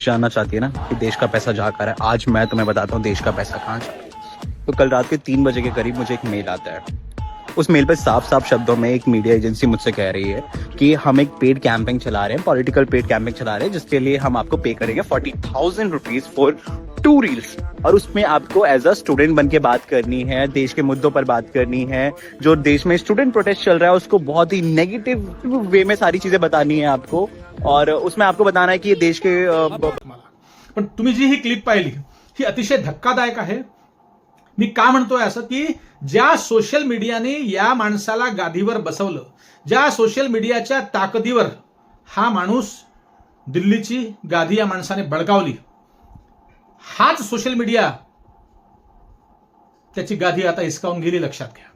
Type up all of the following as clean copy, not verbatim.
जानना चाहती है ना कि देश का पैसा जा कर है। आज मैं तुम्हें बताता हूँ देश का पैसा कहाँ जा रहा है। तो कल रात के 3 बजे के करीब मुझे एक मेल आता है। उस मेल पे साफ साफ शब्दों में एक मीडिया एजेंसी मुझसे कह रही है कि हम एक पेड कैंपेन चला रहे हैं, पॉलिटिकल पेड कैंपेन चला रहे हैं, जिसके लिए हम आपको पे करेंगे 40,000 रुपीज फॉर 2 रील्स। और उसमें आपको एज अ स्टूडेंट बन के बात करनी है, देश के मुद्दों पर बात करनी है। जो देश में स्टूडेंट प्रोटेस्ट चल रहा है उसको बहुत ही नेगेटिव वे में सारी चीजें बतानी है आपको। और उसमें आपको बताना है कि ये देश के पण तुम्ही जी ही क्लिप पाहिली ही अतिशय धक्कादायक आहे। मी का म्हणतोय असं की ज्या सोशल मीडियाने या माणसाला गादीवर बसवलं, ज्या सोशल मीडियाच्या ताकदीवर हा माणूस दिल्लीची गादी या माणसाने बळकावली, हाच सोशल मीडिया त्याची गादी आता हिसकावून गेली। लक्षात घ्या,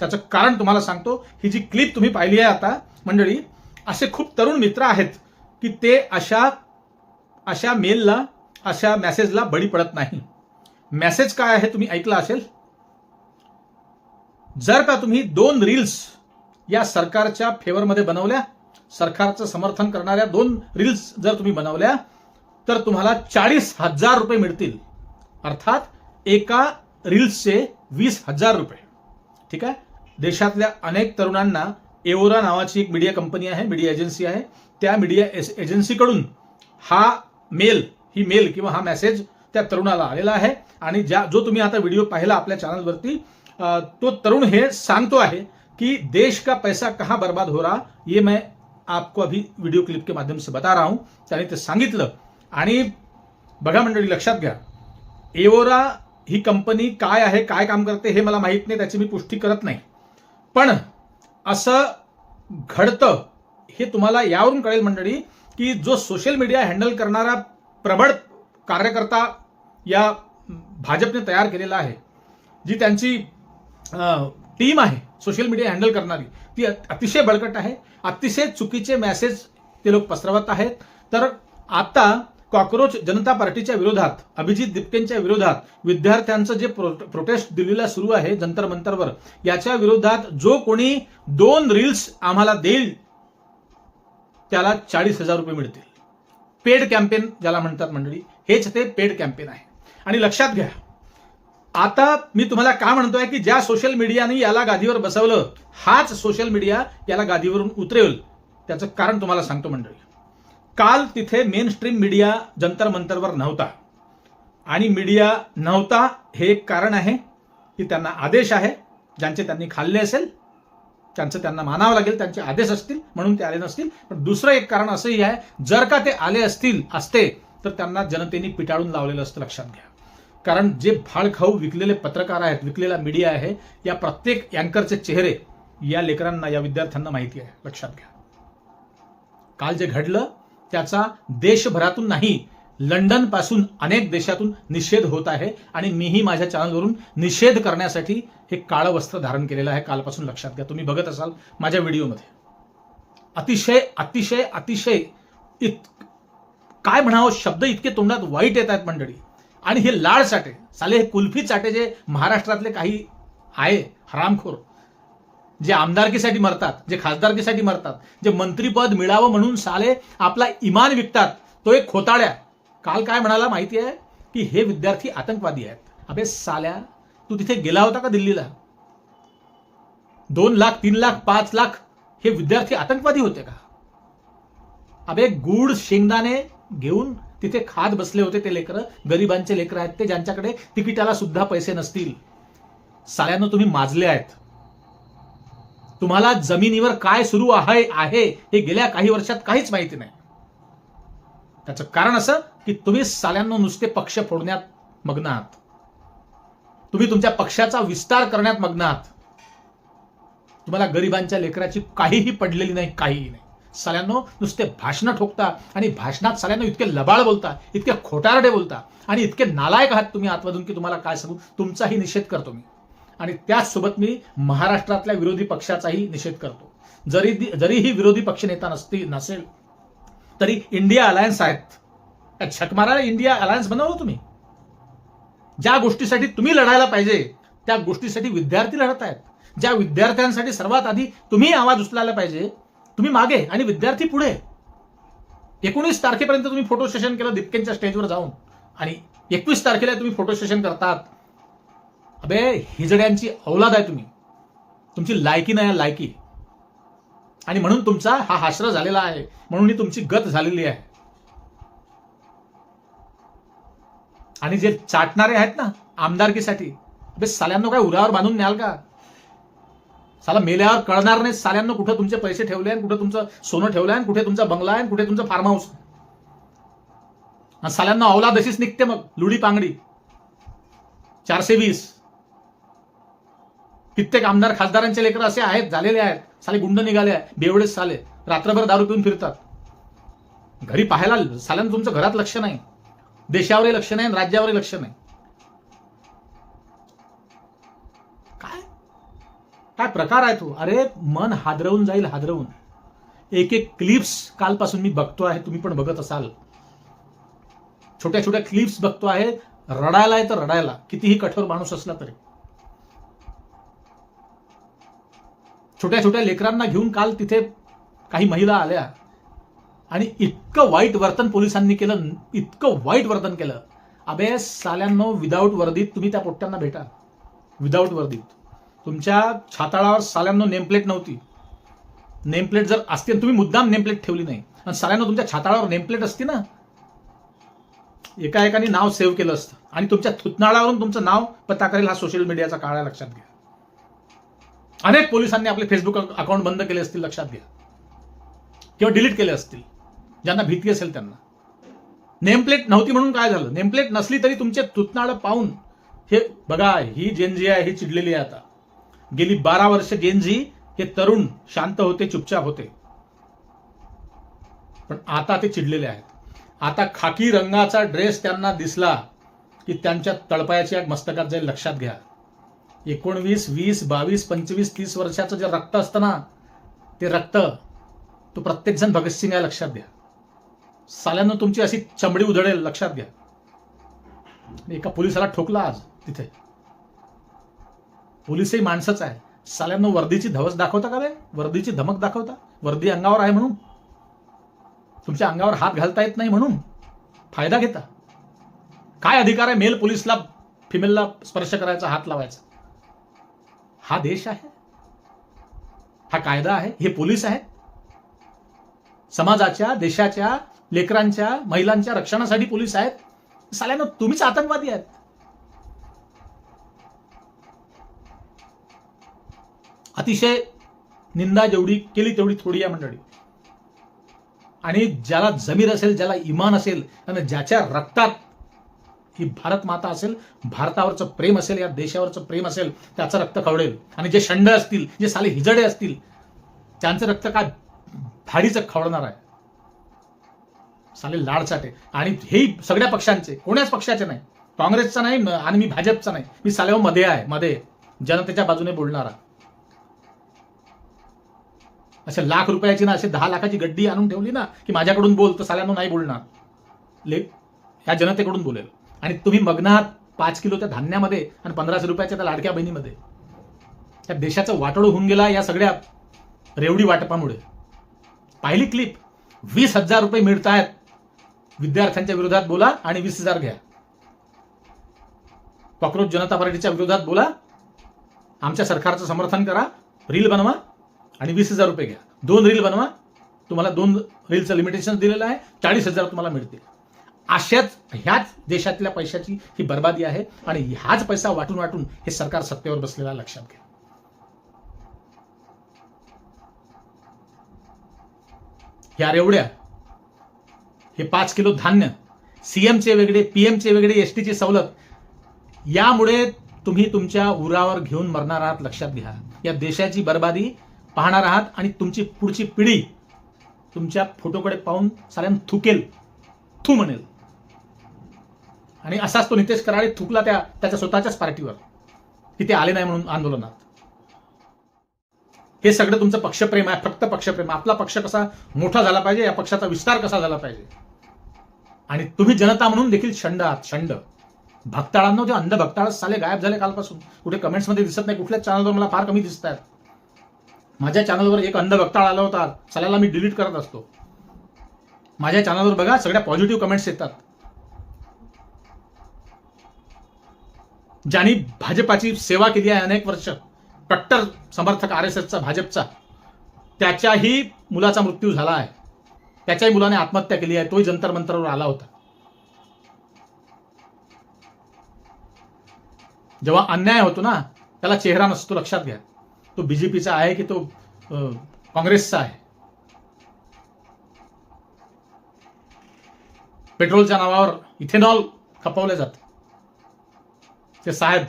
त्याचं कारण तुम्हाला सांगतो। ही जी क्लिप तुम्ही पाहिली आहे आता मंडळी, असे खूप तरुण मित्र आहेत की ते अशा मेलला, अशा मेसेजला बळी पडत नाही। मेसेज काय आहे तुम्ही ऐकला असेल। जर का तुम्ही 2 रील्स या सरकारच्या फेवरमध्ये बनवल्या, सरकारचं समर्थन करणाऱ्या 2 रील्स जर तुम्ही बनवल्या तर तुम्हाला 40,000 रुपये मिळतील। अर्थात एका रील्सचे 20,000 रुपये। ठीक आहे। देशातल्या अनेक तरुणांना एवोरा नावाची एक मीडिया कंपनी आहे, मीडिया एजन्सी आहे, त्या मीडिया एजन्सीकडून ही मेल किंवा हा मेसेज त्या तरुणाला आलेला आहे। आणि जो तुम्ही आता व्हिडिओ पाहिला आपल्या चॅनलवरती, तो तरुण हे सांगतो आहे कि देश का पैसा कहां बर्बाद हो रहा, ये मैं आपको अभी वीडियो क्लिप के माध्यम से बता रहा हूं। त्याने ते सांगितलं। आणि बघा मंडळी, लक्षात घ्या, एवोरा ही कंपनी काय आहे, काय काम करते हे मला माहित नाही, त्याची मी पुष्टी करत नाही, पण असं घडतं हे तुम्हाला यावरून कळेल मंडळी की जो सोशल मीडिया हँडल करणारा प्रबळ कार्यकर्ता या भाजपने तयार केलेला आहे, जी त्यांची टीम आहे सोशल मीडिया हँडल करणारी, ती अतिशय बळकट आहे। अतिशय चुकीचे मेसेज ते लोक पसरवत आहेत। तर आता कॉकरोच जनता पार्टीच्या विरोधात, अभिजित दिपकेंच्या विरोधात विद्यार्थ्यांचं जे प्रोटेस्ट दिल्लीला सुरू आहे जंतर मंतरवर, याच्या विरोधात जो कोणी 2 रील्स आम्हाला देईल त्याला 40,000 रुपये मिळतील। पेड कॅम्पेन ज्याला म्हणतात मंडळी, हेच ते पेड कॅम्पेन आहे। आणि लक्षात घ्या, आता मी तुम्हाला का म्हणतोय की ज्या सोशल मीडियाने याला गादीवर बसवलं, हाच सोशल मीडिया याला गादीवरून उतरेल। त्याचं कारण तुम्हाला सांगतो मंडळी। काल तिथे मेन स्ट्रीम मीडिया जंतर मंतरवर नव्हता, आणि मीडिया नव्हता हे एक कारण आहे की त्यांना आदेश आहे, ज्यांचे त्यांनी खाल्ले असेल त्यांचं त्यांना मानावं लागेल, त्यांचे आदेश असतील म्हणून ते आले नसतील। पण दुसरं एक कारण असंही आहे, जर का ते आले असते तर त्यांना जनतेने पिटाळून लावलेलं असतं। लक्षात घ्या, कारण जे भाळखाऊ विकलेले पत्रकार आहेत, विकलेला मीडिया आहे, या प्रत्येक अँकरचे चेहरे या लेकरांना, या विद्यार्थ्यांना माहिती आहे। लक्षात घ्या, काल जे घडलं त्याचा देशभरातून नाही, लंडन पासून अनेक देशातून निषेध होत आहे। आणि मीही माझ्या चॅनलवरून निषेध करण्यासाठी हे काळं वस्त्र धारण केलेलं आहे कालपासून। लक्षात घ्या, तुम्ही बघत असाल माझ्या व्हिडिओमध्ये, अतिशय अतिशय अतिशय काय म्हणावं, शब्द इतके तोंडात वाईट येत आहेत मंडळी। आणि हे लाड चाटे, साले हे कुल्फी चाटे जे महाराष्ट्रातले काही आहे हरामखोर, जे आमदारकीसाठी मरतात, जे खासदारकीसाठी मरतात, जे मंत्रीपद मिळावं म्हणून साले आपला इमान विकतात, तो एक खोताड्या काल काय म्हणाला माहिती आहे की हे विद्यार्थी आतंकवादी आहेत। अबे साल्या, तू तिथे गेला होता का दिल्लीला? 2 लाख 3 लाख 5 लाख हे विद्यार्थी आतंकवादी होते का? अबे गुड शेंगदाणे घेऊन तिथे खात बसले होते ते लेकरं, गरिबांचे लेकरं आहेत ते, ज्यांच्याकडे तिकिटाला सुद्धा पैसे नसतील। साल्यांनो, तुम्ही माजले आहेत। तुम्हाला जमिनीवर काय सुरू आहे हे गेल्या काही वर्षात काहीच माहिती नाही। त्याचं कारण असं की तुम्ही साल्यांनो नुसते पक्ष फोडण्यात मग्न आहात, तुम्ही तुमच्या पक्षाचा विस्तार करण्यात मग्न आहात। तुम्हाला गरिबांच्या लेकराची काहीही पडलेली नाही, काहीही नाही। साल्यांनो, नुसते भाषणं ठोकता, आणि भाषणात साल्यांनो इतके लबाड बोलता, इतके खोटारडे बोलता, आणि इतके नालायक आहात तुम्ही आतमधून की तुम्हाला काय सांगू। तुमचाही निषेध करतो मी, आणि त्याचसोबत मी महाराष्ट्रातल्या विरोधी पक्षाचाही निषेध करतो। जरीही विरोधी पक्षनेता नसेल तरी इंडिया अलायन्स आहेत। छक मारायला इंडिया अलायन्स बनवलं तुम्ही। ज्या गोष्टीसाठी तुम्ही लढायला पाहिजे त्या गोष्टीसाठी विद्यार्थी लढत आहेत। ज्या विद्यार्थ्यांसाठी सर्वात आधी तुम्ही आवाज उचलायला पाहिजे, तुम्ही मागे आणि विद्यार्थी पुढे। 19 तारखेपर्यंत तुम्ही फोटो सेशन केलं दिपकेंच्या स्टेजवर जाऊन, आणि 21 तारखेला तुम्ही फोटो सेशन करतात. अबे हिजड्यांची औलाद आहे तुम्ही, तुमची लायकी नाही लायकी. आणि म्हणून तुमचा हा हाश्र झालेला आहे, म्हणून ही तुमची गत झालेली आहे. आणि जे चाटणारे आहेत ना आमदारकीसाठी, अबे साल्यांनो काय उरावर बांधून न्याल का? साला मेल्यावर कळणार नाही साल्यांनो कुठं तुमचे पैसे ठेवले आणि कुठं तुमचं सोनं ठेवलं आणि कुठे तुमचा बंगला आहे आणि कुठे तुमचं फार्म हाऊस. साल्यांना औलाद अशीच निघते मग, लुडी पांगडी. 420 कित्येक आमदार खासदारांचे लेकर असे आहेत, झालेले आहेत, साले गुंड निघाले आहे, बेवडेच साले, रात्रभर दारू पिऊन फिरतात. घरी पाहायला साल्यांना तुमचं घरात लक्ष नाही, देशावरही लक्ष नाही, राज्यावरही लक्ष नाही. काय काय प्रकार आहे तो? अरे मन हादरवून जाईल, हादरवून. एक एक क्लिप्स कालपासून मी बघतो आहे, तुम्ही पण बघत असाल. छोट्या छोट्या क्लिप्स बघतो आहे, रडायला आहे तर रडायला, कितीही कठोर माणूस असला तरी. छोट्या छोट्या लेकरांना घेऊन काल तिथे काही महिला आल्या आणि इतकं वाईट वर्तन पोलिसांनी केलं, इतकं वाईट वर्तन केलं. अबे साल्यांनो, विदाऊट वर्दीत तुम्ही त्या पोट्ट्यांना भेटा, विदाऊट वर्दीत. तुमच्या छाताळावर साल्यांनो नेमप्लेट नव्हती. नेमप्लेट जर असती, तुम्ही मुद्दाम नेमप्लेट ठेवली नाही, आणि साल्यांनो तुमच्या छाताळावर नेमप्लेट असती ना, एका एकाने नाव सेव्ह केलं असतं आणि तुमच्या थुतनाळावरून तुमचं नाव पत्ता करेल. हा सोशल मीडियाचा काळ आहे, लक्षात घ्या. अनेक पोलिसांनी आपले फेसबुक अकाउंट बंद केले असतील, लक्षात घ्या, किंवा डिलीट केले असतील, ज्यांना भीती असेल त्यांना. नेमप्लेट नव्हती म्हणून काय झालं? नेमप्लेट नसली तरी तुमचे थुतनाळ पाहून हे बघा, ही जेनजी आहे, ही चिडलेली आहे. आता गेली 12 वर्ष जेनजी हे तरुण शांत होते, चुपचाप होते, पण आता ते चिडलेले आहेत. आता खाकी रंगाचा ड्रेस त्यांना दिसला की त्यांच्या तळपायाची आग मस्तकात जाईल, लक्षात घ्या. 19, 20, 22, 25, 30 वर्षाचं जे रक्त असतं ना, ते रक्त तो प्रत्येक जण भगतसिंग आहे, लक्षात घ्या. साल्यांनो तुमची अशी चमडी उधळेल, लक्षात घ्या. एका पोलिसाला ठोकला आज तिथे. पोलिसही माणसंच आहे. साल्यांनो वर्दीची धवस दाखवता का रे? वर्दीची धमक दाखवता? वर्दी अंगावर आहे म्हणून, तुमच्या अंगावर हात घालता येत नाही म्हणून फायदा घेता? काय अधिकार आहे मेल पोलिसला फिमेलला स्पर्श करायचा, हात लावायचा? हा देश आहे? हा कायदा आहे? हे पोलीस आहेत? समाजाच्या, देशाच्या, लेकरांच्या, महिलांच्या रक्षणासाठी पोलीस आहेत? साल्यांनो तुम्हीच आतंकवादी आहेत. अतिशय निंदा जेवढी केली तेवढी थोडी आहे मंडळी. आणि ज्याला जमीर असेल, ज्याला इमान असेल, आणि ज्याच्या रक्तात ही भारत माता असेल, भारतावरचं प्रेम असेल, या देशावरचं प्रेम असेल, त्याचं रक्त खवळेल. आणि जे शंड असतील, जे साले हिजडे असतील, त्यांचं रक्त काय भाडीचं खवळणार आहे? साले लाडचाटे. आणि हे सगळ्या पक्षांचे, कोण्याच पक्षाचे नाही, काँग्रेसचा नाही आणि मी भाजपचा नाही, मी सालेव मध्ये आहे, मध्ये जनतेच्या बाजूने बोलणारा. अशा लाख रुपयाची ना, असे 10 लाखाची गड्डी आणून ठेवली ना की माझ्याकडून बोल, तर साल्यांनो नाही बोलणार, ह्या जनतेकडून बोलेल. आणि तुम्ही मग्न आहात 5 किलोच्या धान्यामध्ये आणि 1500 रुपयाच्या त्या लाडक्या बहिणीमध्ये. त्या देशाचं वाटोळं होऊन गेला या सगळ्या रेवडी वाटपामुळे. पाहिली क्लिप? 20,000 रुपये मिळत आहेत, विद्यार्थ्यांच्या विरोधात बोला आणि 20,000 घ्या. कॉक्रोच जनता पार्टीच्या विरोधात बोला, आमच्या सरकारचं समर्थन करा, रील बनवा आणि 20,000 रुपये घ्या. 2 रील बनवा, तुम्हाला 2 रीलचं लिमिटेशन दिलेलं आहे, 40,000 तुम्हाला मिळतील. ह्याच देशातल्या पैशाची ही बर्बादी आहे आणि हाच पैसा वाटून वाटून हे सरकार सत्तेवर बसलेला, लक्षात घ्या. ह्या रेवड्या, हे 5 किलो धान्य, सीएमचे वेगळे, पीएमचे वेगळे, एसटीची सवलत, यामुळे तुम्ही तुमच्या उरावर घेऊन मरणार आहात, लक्षात घ्या. या देशाची बर्बादी पाहणार आहात आणि तुमची पुढची पिढी तुमच्या फोटोकडे पाहून साऱ्यांना थुकेल, थू म्हणेल. आणि असाच तो नितेश कराळे थुकला त्याच्या स्वतःच्याच पार्टीवर की ते आले नाही म्हणून आंदोलनात. हे सगळं तुमचं पक्षप्रेम आहे, फक्त पक्षप्रेम. आपला पक्ष कसा मोठा झाला पाहिजे, या पक्षाचा विस्तार कसा झाला पाहिजे. आणि तुम्ही जनता म्हणून देखील शंड आहात, शंड. भक्ताळांना ते अंध भक्ताळ साले गायब झाले कालपासून, कुठे कमेंट्समध्ये दिसत नाही. कुठल्याच चॅनलवर मला फार कमी दिसत आहेत. माझ्या चॅनलवर एक अंध भक्ताळ आला होता, साल्याला मी डिलीट करत असतो. माझ्या चॅनलवर बघा, सगळ्या पॉझिटिव्ह कमेंट्स येतात. ज्यांनी भाजपाची सेवा केली आहे अनेक वर्ष, कट्टर समर्थक RSSचा, भाजपचा, त्याच्याही मुलाचा मृत्यू झाला आहे. त्याच्याही मुलाने आत्महत्या केली आहे. तोही जंतर मंतरवर आला होता. जेव्हा अन्याय होतो ना, त्याला चेहरा नसतो, लक्षात घ्या. तो BJPचा आहे की तो काँग्रेसचा आहे. पेट्रोलच्या नावावर इथेनॉल खपवले जाते. ते साहेब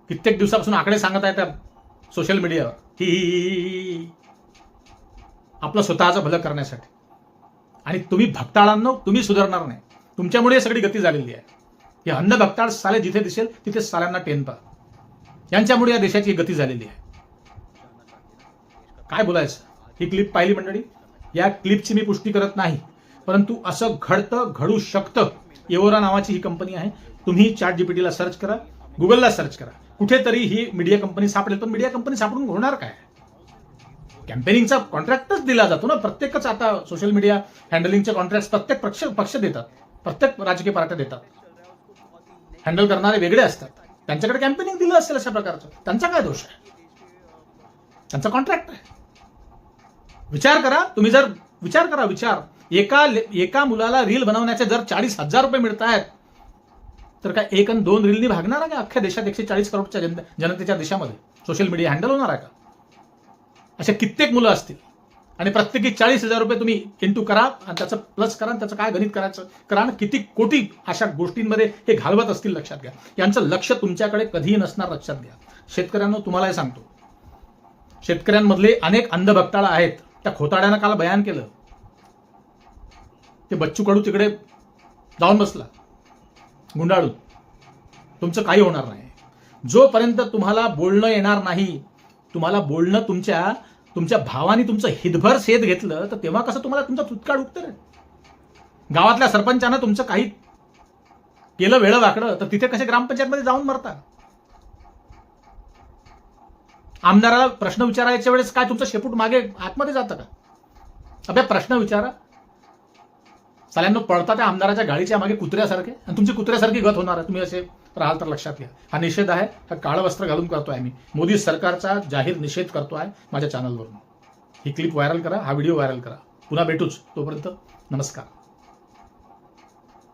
कित्येक दिवसापासून आकडे सांगत आहेत सोशल मीडियावर, ही आपलं स्वतःचं भलं करण्यासाठी. आणि तुम्ही भक्ताळांनो, तुम्ही सुधारणार नाही. तुमच्यामुळे सगळी गती झालेली आहे. हे अंध भक्ताळ साले जिथे दिसेल तिथे साल्यांना टेनपा. यांच्यामुळे या देशाची गती झालेली आहे. काय बोलायचं. ही क्लिप पाहिली मंडळी. या क्लिपची मी पुष्टी करत नाही, परंतु असं घडतं, घडू शकतं. एवोरा नावाची ही कंपनी आहे. तुम्ही ChatGPTला सर्च करा, गुगलला सर्च करा, कुठेतरी ही मीडिया कंपनी सापडेल. पण मीडिया कंपनी सापडून होणार काय. कॅम्पेनिंगचा कॉन्ट्रॅक्टच दिला जातो ना. प्रत्येकच आता सोशल मीडिया हँडलिंगचे कॉन्ट्रॅक्ट प्रत्येक पक्ष देतात. प्रत्येक राजकीय पार्ट्या देतात. हँडल करणारे वेगळे असतात. त्यांच्याकडे कॅम्पेनिंग दिलं असेल अशा प्रकारचं. त्यांचा काय दोष आहे. त्यांचा कॉन्ट्रॅक्ट आहे. विचार करा. तुम्ही जर विचार करा. एका मुलाला रील बनवण्याचे जर 40,000 रुपये मिळत आहेत, तर काय 1 आणि 2 रीलनी भागणार आहे का अख्ख्या देशात 140 करोडच्या जनतेच्या देशामध्ये सोशल मीडिया हँडल होणार आहे का. असे कित्येक मुलं असतील आणि प्रत्येकी 40,000 रुपये तुम्ही इंटू करा आणि त्याचं प्लस करा आणि त्याचं काय गणित करायचं करा. किती कोटी अशा गोष्टींमध्ये हे घालवत असतील. लक्षात घ्या. यांचं लक्ष तुमच्याकडे कधीही नसणार. लक्षात घ्या. शेतकऱ्यांना तुम्हालाही सांगतो, शेतकऱ्यांमधले अनेक अंधभक्ताळ आहेत. त्या खोताड्यानं काल बयान केलं. ते बच्चू कडू तिकडे जाऊन बसला गुंडाळून. तुमचं काही होणार नाही. जोपर्यंत तुम्हाला बोलणं येणार नाही, तुम्हाला बोलणं तुमच्या भावानी तुमचं हितभर सेद घेतलं, तर तेव्हा कसं तुम्हाला तुमचा तुत्काळ उठतं रे. गावातल्या सरपंचानं तुमचं काही केलं वेळं वाकडं, तर तिथे कसे ग्रामपंचायतमध्ये जाऊन मरता. आमदाराला प्रश्न विचारायच्या वेळेस काय तुमचं शेपूट मागे आतमध्ये जातं का. अभ्या प्रश्न विचारा. साल्यांनो पळता त्या आमदाराच्या गाडीच्या मागे कुत्र्यासारखे, आणि तुमची कुत्र्यासारखी गत होणार आहे. तुम्ही असे राहाल तर लक्षात घ्या. हा निषेध आहे. हा काळं वस्त्र घालून करतोय मी. मोदी सरकारचा जाहीर निषेध करतोय माझ्या चॅनलवरून. ही क्लिप व्हायरल करा, हा व्हिडिओ व्हायरल करा. पुन्हा भेटूच. तोपर्यंत नमस्कार.